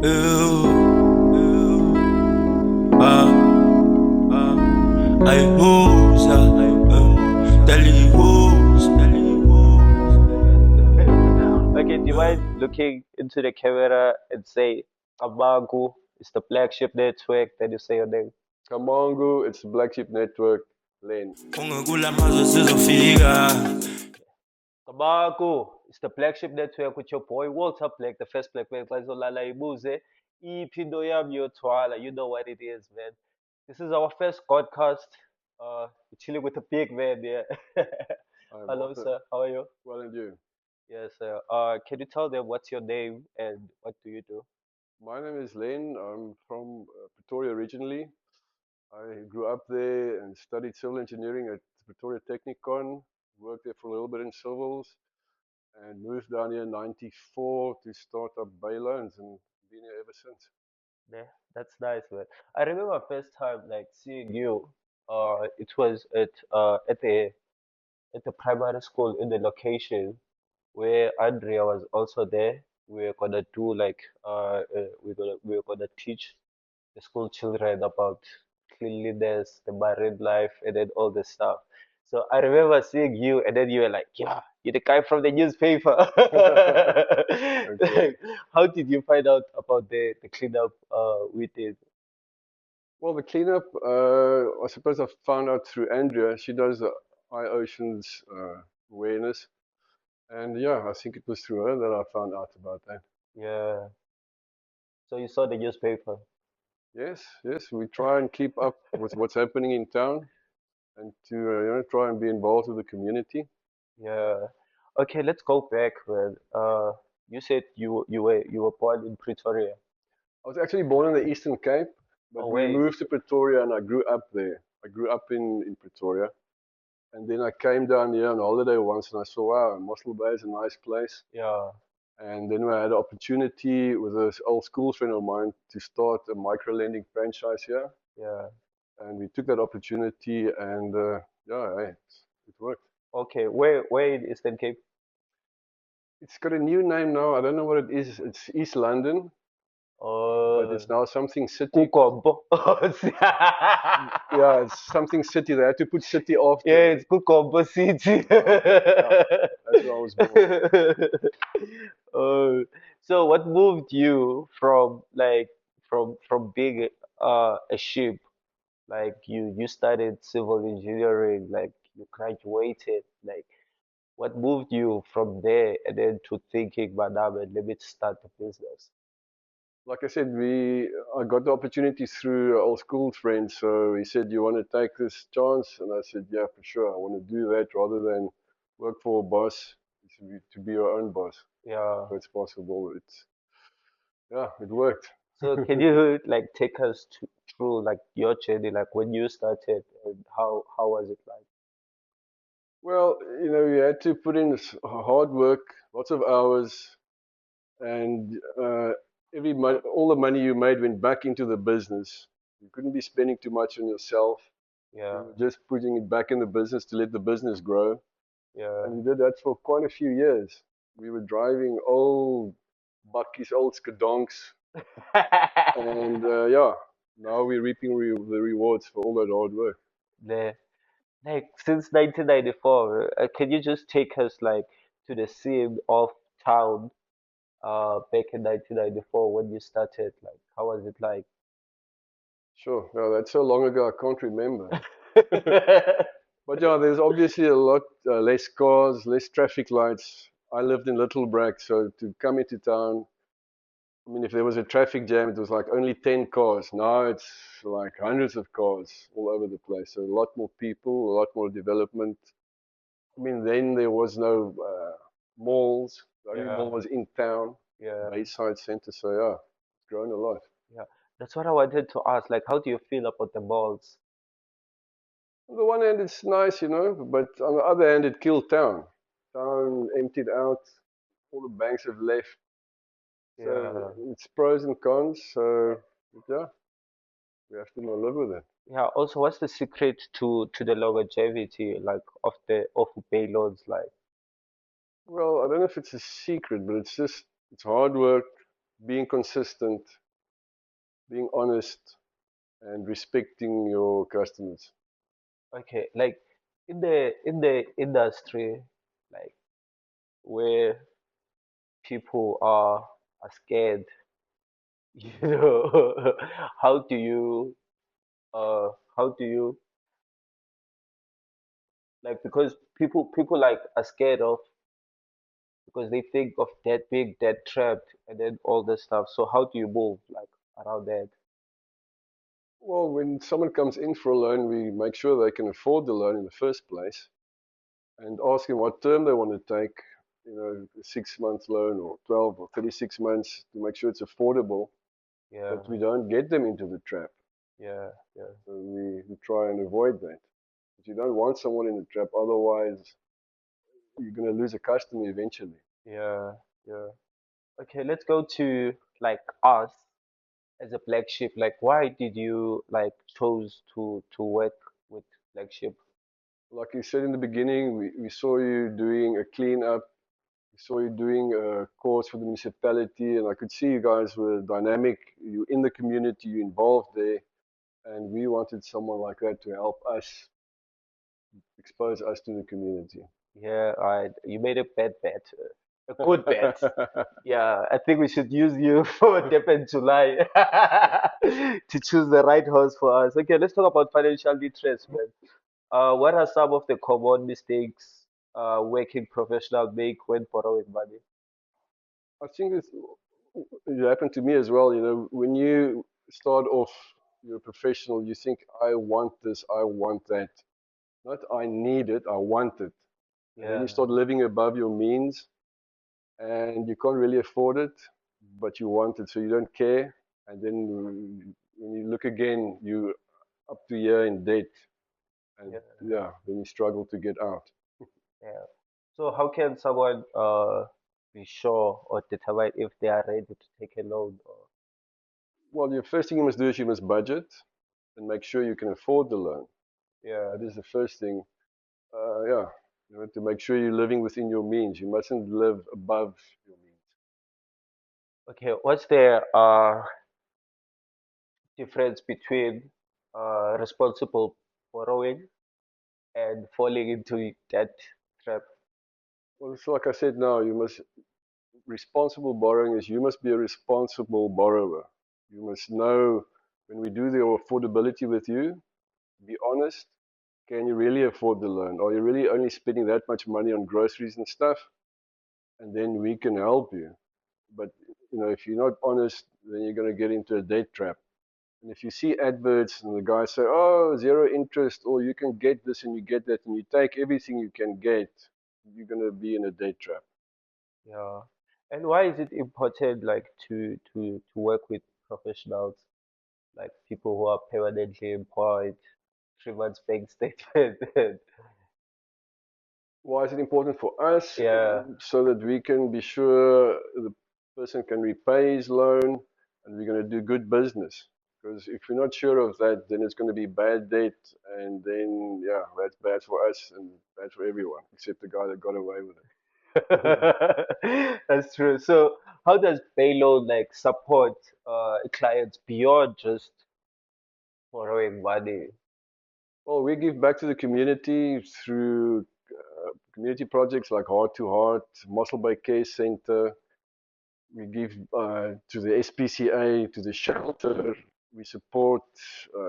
I who's Dali who's. Okay, do you mind looking into the camera and say Amagu is the flagship network that you say your name? Kamangu, it's the Black Sheep Network lane. Ungekula mazwe sizofika. Amagu is the flagship network with your boy Walter Black, the first black man. Lala Ibuze, Ipindo Yam Yotwala. You know what it is, man. This is our first podcast. We're chilling with a big man there. I'm Hello, Walter. sir. How are you? Well, and you? Yes, sir. Can you tell them what's your name and what do you do? My name is Len. I'm from Pretoria originally. I grew up there and studied civil engineering at Pretoria Technikon. Worked there for a little bit in civils and moved down here in '94 to start up BayLoans and been here ever since. Yeah, that's nice, man. I remember first time like seeing you. It was at the primary school in the location where Andrea was also there. We were gonna do like we were gonna teach the school children about cleanliness, the marine life, and then all this stuff. So I remember seeing you, and then you were like, "Yeah, you're the guy from the newspaper." Okay. How did you find out about the cleanup we did? Well, the cleanup, I suppose I found out through Andrea. She does the iOceans awareness. And yeah, I think it was through her that I found out about that. Yeah. So you saw the newspaper. Yes, yes, we try and keep up with what's happening in town and to try and be involved with the community. Yeah. Okay, let's go back, man. You said you were born in Pretoria. I was actually born in the Eastern Cape, but Oh we wait. moved to Pretoria and I grew up there. I grew up in Pretoria. And then I came down here on holiday once and I saw, wow, Mossel Bay is a nice place. Yeah. And then I had the opportunity with this old school friend of mine to start a micro lending franchise here. Yeah. And we took that opportunity and yeah, hey, it worked. Okay. Where in Eastern Cape? It's got a new name now. I don't know what it is. It's East London, but Uh, it's now something city. Kukombo. Yeah, it's something city. They had to put city after. Yeah, it's Kukombo City. Yeah, that's where I was born. So what moved you from like from being a sheep? Like you studied civil engineering, like you graduated, like what moved you from there and then to thinking, madam, let me start a business? Like I said, I got the opportunity through an old school friend. So he said, "You want to take this chance?" And I said, "Yeah, for sure. I want to do that rather than work for a boss. It should be to be your own boss. Yeah. So it's possible. It's yeah, it worked." So can you like take us through like your journey, like when you started and how was it like? Well, you had to put in this hard work, lots of hours, and all the money you made went back into the business. You couldn't be spending too much on yourself. Yeah, You were just putting it back in the business to let the business grow. yeah. And we did that for quite a few years. We were driving old bakkies, old skedonks, and yeah, now we're reaping the rewards for all that hard work. The like since 1994, can you just take us like to the scene of town back in 1994 when you started? Like how was it like? Sure, no, that's so long ago I can't remember. But yeah, there's obviously a lot less cars, less traffic lights. I lived in Little Brack, so to come into town, I mean, if there was a traffic jam, it was like only 10 cars. Now it's like hundreds of cars all over the place. So a lot more people, a lot more development. I mean, then there was no malls. The only Yeah, mall was in town, yeah, Bayside Center. So yeah, it's grown a lot. yeah. That's what I wanted to ask. Like, how do you feel about the malls? On the one hand, it's nice, but on the other hand, it killed town. Town emptied out. All the banks have left. So Yeah. it's pros and cons. So yeah, we have to now live with it. Yeah, also, what's the secret to the longevity like of BayLoans like? Well, I don't know if it's a secret, but it's hard work, being consistent, being honest, and respecting your customers. Okay, like in the industry, like where people are scared, you know, how do you how do you like because people like are scared of because they think of debt being debt trapped and then all this stuff. So how do you move like around that? Well, when someone comes in for a loan, we make sure they can afford the loan in the first place and ask them what term they want to take, a 6 month loan or 12 or 36 months to make sure it's affordable, Yeah, but we don't get them into the trap. yeah, yeah, So we try and avoid that. But you don't want someone in the trap, otherwise, you're going to lose a customer eventually. yeah, yeah. Okay, let's go to like us as a black sheep. Like, why did you like chose to work with black sheep? Like you said in the beginning, we saw you doing a cleanup. We saw you doing a course for the municipality, and I could see you guys were dynamic. You in the community, you involved there, and we wanted someone like that to help us expose us to the community. Yeah, you made a bad bet, a good bet. Yeah, I think we should use you for Dep and July to choose the right horse for us. Okay, let's talk about financial literacy, man. What are some of the common mistakes working professionals make when borrowing money? I think it happened to me as well. When you start off, you're a professional. You think, I want this, I want that. Not I need it, I want it. And then you Yeah, start living above your means, and you can't really afford it, but you want it, so you don't care. And then when you look again, you up to here in debt, and yeah, yeah, then you struggle to get out. yeah. So how can someone be sure or determine if they are ready to take a loan? Or Well, the first thing you must do is you must budget and make sure you can afford the loan. yeah. That is the first thing. Yeah, you have to make sure you're living within your means. You mustn't live above your means. Okay, what's the difference between responsible borrowing and falling into that trap? Well, it's like I said now, you must responsible borrowing is you must be a responsible borrower. You must know when we do the affordability with you, be honest. Can you really afford the loan? Are you really only spending that much money on groceries and stuff? And then we can help you. But if you're not honest, then you're going to get into a debt trap. And if you see adverts and the guys say, "Oh, zero interest," or you can get this and you get that, and you take everything you can get, you're going to be in a debt trap. Yeah. And why is it important like to work with professionals, like people who are permanently employed, 3 months bank statement? Why is it important for us? Yeah, So that we can be sure the person can repay his loan and we're going to do good business. Because if we're not sure of that, then it's going to be bad debt, and then, yeah, that's bad for us and bad for everyone, except the guy that got away with it. that's true. So how does BayLoan like support clients beyond just borrowing money? Well, we give back to the community through community projects like Heart to Heart, Muscle Bay Care Center. We give to the SPCA, to the shelter. We support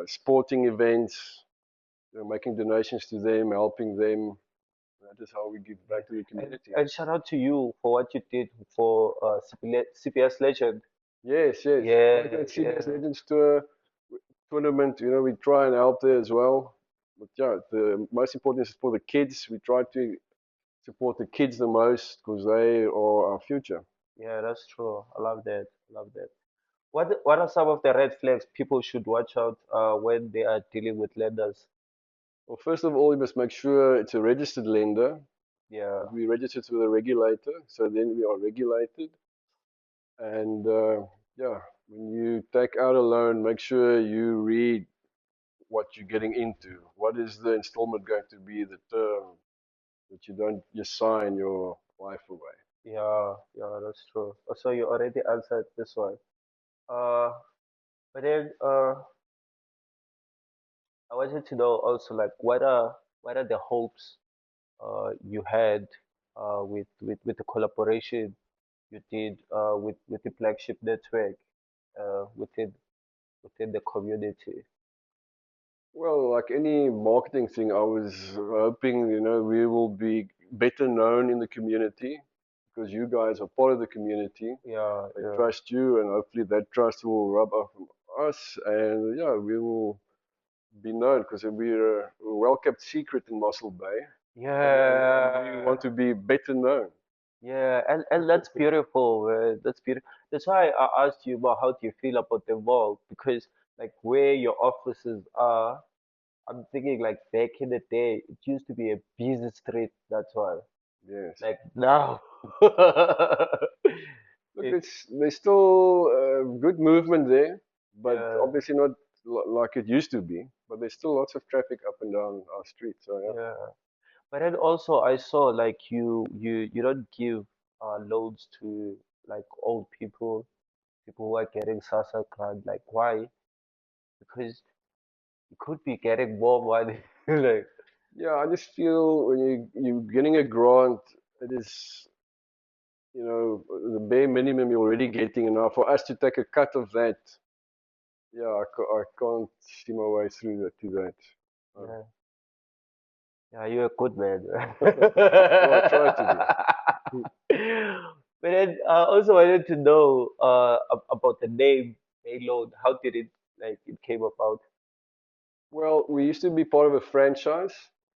sporting events, making donations to them, helping them. That is how we give Yeah. back to the And, community. and shout out to you for what you did for CPS Legend. Yes, yes. Like Yeah, that CBS yeah, Legends Tour tournament, we try and help there as well. But yeah, the most important is for the kids. We try to support the kids the most because they are our future. yeah, that's true. I love that. I love that. What are some of the red flags people should watch out when they are dealing with lenders? Well, first of all, you must make sure it's a registered lender. Yeah, We registered with a regulator, so then we are regulated. And yeah, when you take out a loan, make sure you read what you're getting into. What is the installment going to be, the term, that you don't just sign your life away. Yeah, yeah, that's true. So you already answered this one. Uh, but then I wanted to know also like what are the hopes you had with the collaboration you did with the flagship network within the community. Well, like any marketing thing, I was hoping, we will be better known in the community because you guys are part of the community. Yeah, They yeah, trust you, and hopefully that trust will rub off on us, and yeah, we will be known because we're a well-kept secret in Mossel Bay, and we yeah, want to be better known. yeah, and that's beautiful. That's beautiful. That's why I asked you about how do you feel about the mall because like where your offices are, I'm thinking like back in the day, it used to be a busy street. That's why. Yes. Like now, Look, it, there's still good movement there, but yeah, obviously not like it used to be. But there's still lots of traffic up and down our street. So yeah. yeah. But then also I saw like you don't give loans to like old people who are getting SASSA card. Like why? Because you could be getting more money. Like Yeah, I just feel when you're getting a grant, it is, the bare minimum you're already getting, and now for us to take a cut of that, yeah, I can't see my way through that to that. Uh, yeah, yeah, you're a good man. well, I try to be. But then I also wanted to know about the name BayLoan. How did it like it came about? Well, we used to be part of a franchise.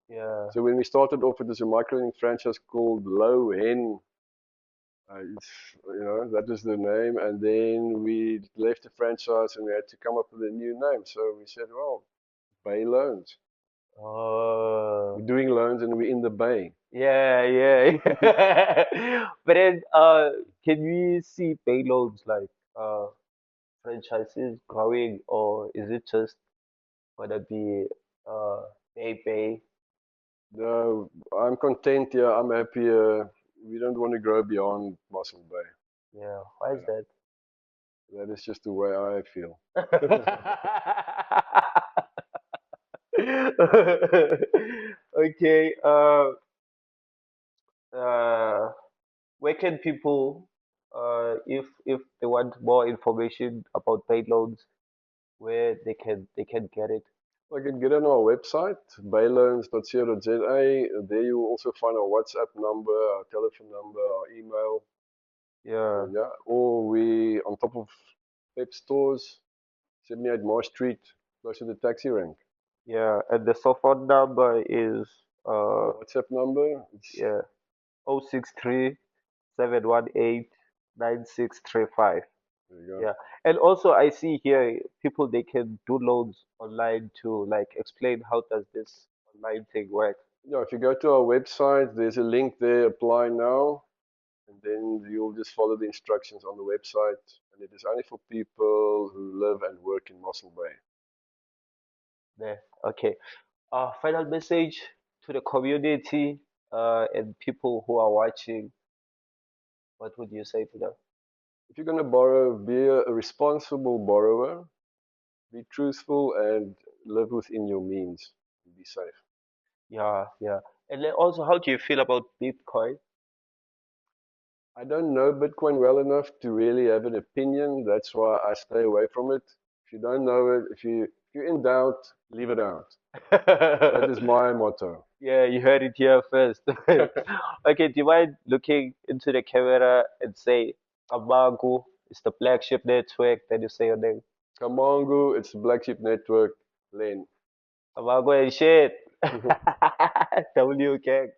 Yeah, So when we started off, it was a microlending franchise called Low Hen. That was the name. And then we left the franchise and we had to come up with a new name. So we said, well, Bay Loans. oh, We're doing loans and we're in the Bay. yeah, yeah. But then, can we see payloads like franchises growing, or is it just gonna be uh pay? No, I'm content here. I'm happy here. We don't want to grow beyond Mossel Bay. Yeah, why is Yeah, that? that is just the way I feel. Okay, uh, where can people, if they want more information about payloads, where they can get it? I can get on our website, bayloans.co.za. There you will also find our WhatsApp number, our telephone number, our email. Yeah, Yeah, or we on top of Pep stores, 78 Marsh Street, close to the taxi rank. yeah, and the cell phone number is Our WhatsApp number, it's yeah 063 718 9635. there you go. Yeah, and also I see here people they can do loans online to like explain how does this online thing work. Yeah, if you go to our website, there's a link there, apply now, and then you'll just follow the instructions on the website. And it is only for people who live and work in Mossel Bay. There. Okay. Final message to the community and people who are watching. What would you say to them? If you're going to borrow, be a responsible borrower, be truthful, and live within your means. Be safe. Yeah, yeah. And then also, how do you feel about Bitcoin? I don't know Bitcoin well enough to really have an opinion. That's why I stay away from it. If you don't know it, if you're in doubt, leave it out. That is my motto. Yeah, you heard it here first. Okay, do you mind looking into the camera and say Kamangu is the flagship network? Then you say your name. Kamangu, it's the Black Sheep Network, Len. Kamangu and shit. W gang.